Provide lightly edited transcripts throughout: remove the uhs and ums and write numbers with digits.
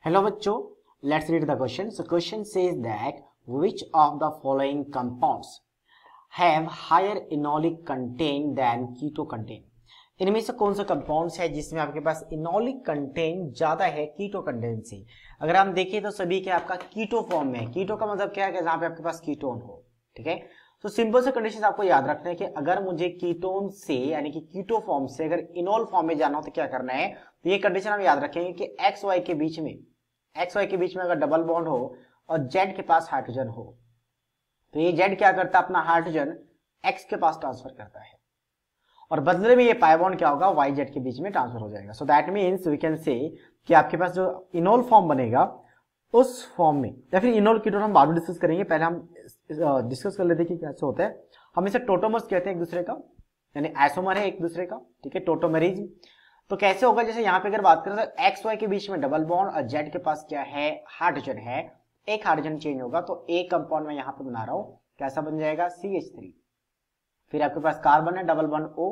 Hello बच्चों, let's read the question. So question says that which of the following compounds have higher enolic content than keto content? इनमें से कौन सा compounds है जिसमें आपके पास इनोलिक कंटेंट ज्यादा है कीटो कंटेंट से? अगर हम देखें तो सभी के आपका कीटो फॉर्म में है। कीटो का मतलब क्या है? जहां पे आपके पास कीटोन हो। ठीक है, तो सिंपल से कंडीशन आपको याद रखना है कि अगर मुझे कीटोन से यानी कि कीटो फॉर्म से अगर इनोल फॉर्म में जाना हो तो क्या करना है। तो ये कंडीशन हम याद रखेंगे कि एक्स वाई के बीच में अगर डबल बॉन्ड हो और जेड के पास हाइड्रोजन हो तो ये जेड क्या करता है, अपना हाइड्रोजन एक्स के पास ट्रांसफर करता है और बदले में ये पाई बॉन्ड क्या होगा, वाई जेड के बीच में ट्रांसफर हो जाएगा। So that means we can say कि आपके पास जो इनोल फॉर्म बनेगा उस फॉर्म में, या फिर इनोल कीटोन हम बाद में डिस्कस करेंगे, पहले हम डिस्कस कर लेते हैं कि कैसे होता है। हम इसे टोटोमर्स कहते हैं एक दूसरे का, यानी आइसोमर है एक दूसरे का। ठीक है, टोटोमेरिज्म। तो कैसे होगा, जैसे यहाँ पे अगर बात करें तो एक्स वाई के बीच में डबल बॉन्ड और जेड के पास क्या है, हाइड्रोजन है। एक हाइड्रोजन चेंज होगा तो एक कंपाउंड में यहाँ पे बना रहा हूँ, कैसा बन जाएगा, CH3। फिर आपके पास कार्बन है डबल बॉन्ड O,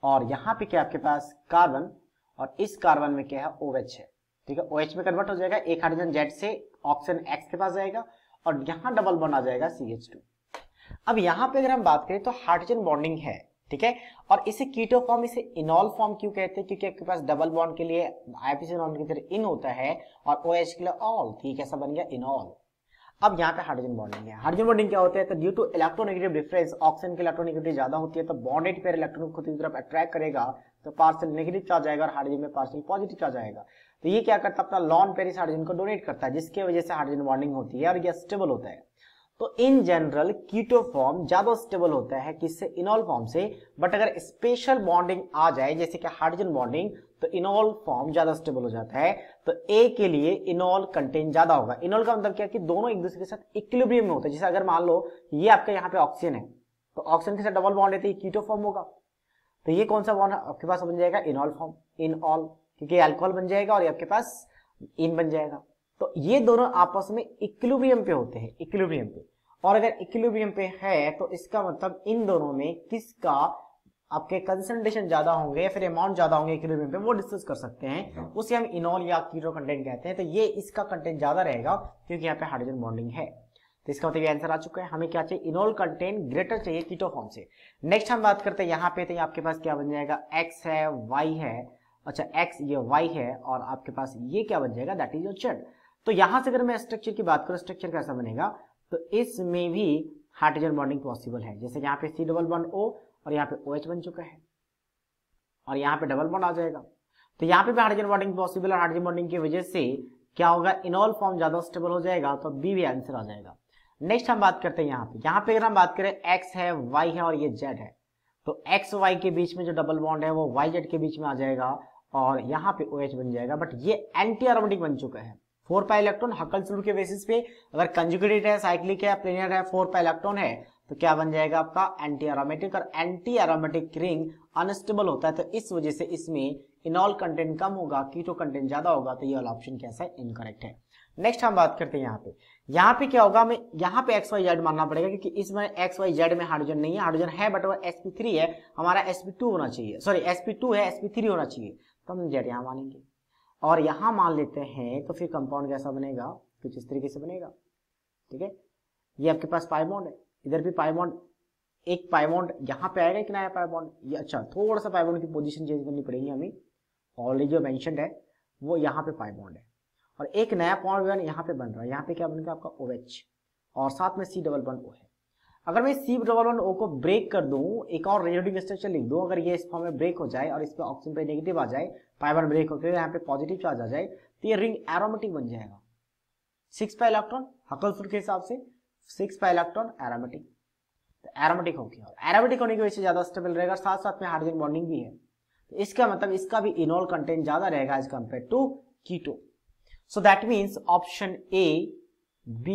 और यहाँ पे क्या आपके पास कार्बन, और इस कार्बन में क्या है, OH है। ठीक है, OH में कन्वर्ट हो जाएगा, एक हाइड्रोजन जेड से ऑक्सीजन एक्स के पास जाएगा और यहाँ डबल बॉन्ड आ जाएगा CH2। अब यहाँ पे अगर हम बात करें तो हाइड्रोजन बॉन्डिंग है। ठीक है, और इसे कीटो फॉर्म, इसे इनॉल फॉर्म क्यों कहते हैं? क्योंकि आपके पास डबल बॉन्ड के लिए आईपीसी नॉन की तरह इन होता है और OH के लिए ऑल। ठीक है, ऐसा बन गया इनॉल। अब यहाँ पे हाइड्रोजन बॉन्डिंग है। हाइड्रोजन बॉन्डिंग क्या होता है? तो due to electronegative difference, oxygen की इलेक्ट्रोनेगेटिविटी ज्यादा होती है तो बॉन्डेड पेयर इलेक्ट्रॉन को खुद की तरफ अट्रैक्ट करेगा तो पार्शियल नेगेटिव चार्ज आएगा और हाइड्रोजन में पार्शियल पॉजिटिव चार्ज आएगा। तो ये क्या करता है, अपना लॉन पेयर इस हाइड्रोजन को डोनेट करता है, जिसकी वजह से हाइड्रोजन बॉन्डिंग होती है और ये स्टेबल होता है। तो इन जनरल कीटो फॉर्म ज्यादा स्टेबल होता है किससे, इनॉल फॉर्म से। बट अगर स्पेशल बॉन्डिंग आ जाए जैसे कि हाइड्रोजन बॉन्डिंग, तो इनॉल फॉर्म ज्यादा स्टेबल हो जाता है। तो ए के लिए इनॉल कंटेंट ज्यादा होगा। इनॉल का मतलब क्या कि दोनों एक दूसरे के साथ इक्विलिब्रियम में होते हैं। जैसे अगर मान लो ये आपका यहाँ पे ऑक्सीजन है तो ऑक्सीजन के साथ डबल बॉन्ड है तो ये कीटो फॉर्म होगा। तो ये कौन सा बॉन्ड आपके पास बन जाएगा, इनॉल फॉर्म, इनऑल, क्योंकि अल्कोहल बन जाएगा और ये आपके पास इन बन जाएगा। तो ये दोनों आपस में इक्विलिब्रियम पे होते हैं, इक्विलिब्रियम पे। और अगर इक्विलिब्रियम पे है तो इसका मतलब इन दोनों में किसका आपके कंसंट्रेशन ज्यादा होंगे या फिर अमाउंट ज्यादा होंगे इक्विलिब्रियम पे, वो डिस्कस कर सकते हैं। उसे हम इनॉल या कीटो कंटेंट कहते हैं। तो ये इसका कंटेंट ज्यादा रहेगा क्योंकि यहाँ पे हाइड्रोजन बॉन्डिंग है। तो इसका मतलब ये आंसर आ चुका है। हमें क्या चाहिए, इनॉल कंटेंट ग्रेटर चाहिए कीटो फॉर्म से। नेक्स्ट हम बात करते हैं यहाँ पे, तो आपके पास क्या बन जाएगा, एक्स है, वाई है, अच्छा एक्स ये वाई है और आपके पास ये क्या बन जाएगा, दैट इज योर जेड। तो यहां से अगर मैं स्ट्रक्चर की बात करूं, स्ट्रक्चर कैसा बनेगा, तो इसमें भी हाइड्रोजन बॉन्डिंग पॉसिबल है। जैसे यहाँ पे C डबल बॉन्ड O और यहाँ पे OH बन चुका है और यहाँ पे डबल बॉन्ड आ जाएगा। तो यहाँ पे भी हाइड्रोजन बॉन्डिंग पॉसिबल है। हाइड्रोजन बॉन्डिंग की वजह से क्या होगा, इनॉल फॉर्म ज्यादा स्टेबल हो जाएगा, तो बी भी आंसर आ जाएगा। नेक्स्ट हम बात करते हैं यहाँ पे अगर हम बात करें एक्स है, वाई है और ये जेड है, तो एक्स वाई के बीच में जो डबल बॉन्ड है वो वाई जेड के बीच में आ जाएगा और यहाँ पे OH बन जाएगा। बट ये एंटी एरोमेटिक बन चुका है। 4 पाई इलेक्ट्रॉन हकल्स रूल के बेसिस पे अगर कंजुगेटेड है, साइक्लिक है, प्लेनर है, 4 पाई इलेक्ट्रॉन है तो क्या बन जाएगा आपका एंटी एरोमेटिक। और एंटी एरोमेटिक रिंग अनस्टेबल होता है तो इस वजह से इसमें इनॉल कंटेंट कम होगा, कीटो कंटेंट ज्यादा होगा। तो ये वाला ऑप्शन कैसा है, इनकरेक्ट है। नेक्स्ट हम बात करते हैं यहाँ पे क्या होगा, हमें यहाँ पे एक्स वाई जेड मानना पड़ेगा क्योंकि इसमें एक्स वाई जेड में हाइड्रोजन नहीं है। हाइड्रोजन है बट वो sp3 है, हमारा sp2 होना चाहिए, सॉरी sp2 है, sp3 होना चाहिए, तो हम जेड यहाँ मानेंगे और यहां मान लेते हैं। तो फिर कंपाउंड कैसा बनेगा, कुछ इस तरीके से बनेगा। ठीक है, ये आपके पास पाई बॉन्ड है, इधर भी पाई बॉन्ड, एक पाई बॉन्ड यहाँ पे आएगा, एक नया पाई बॉन्ड, ये अच्छा थोड़ा सा पाई बॉन्ड की पोजीशन चेंज करनी पड़ेगी हमें, ऑलरेडी जो मेंशन्ड है वो यहाँ पे पाई बॉन्ड है और एक नया बॉन्ड यहाँ पे बन रहा है। यहाँ पे क्या बन गया आपका OH और साथ में C डबल बॉन्ड O है। अगर मैं C डबल बॉन्ड O को ब्रेक कर दूं, एक और रेडियोटिक स्ट्रक्चर लिख दूं, अगर ये इस फॉर्म में ब्रेक हो जाए और इस पे ऑक्सीजन पे नेगेटिव आ जाए, पाई बॉन्ड ब्रेक होकर यहाँ पे पॉजिटिव चार्ज आ जाए, तो ये रिंग एरोमेटिक बन जाएगा। 6 पाई इलेक्ट्रॉन हकल्स रूल के हिसाब से 6 पाई इलेक्ट्रॉन एरोमेटिक, तो एरोमेटिक हो गया और एरोमेटिक होने की वजह से ज्यादा स्टेबल रहेगा, साथ साथ में हाइड्रोजन बॉन्डिंग भी है। तो इसका मतलब इसका भी इनॉल कंटेंट ज्यादा रहेगा as compare to keto. So that means option A, B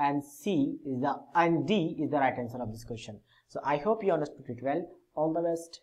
and C is and D is the right answer of this question. So I hope you understood it well. All the best.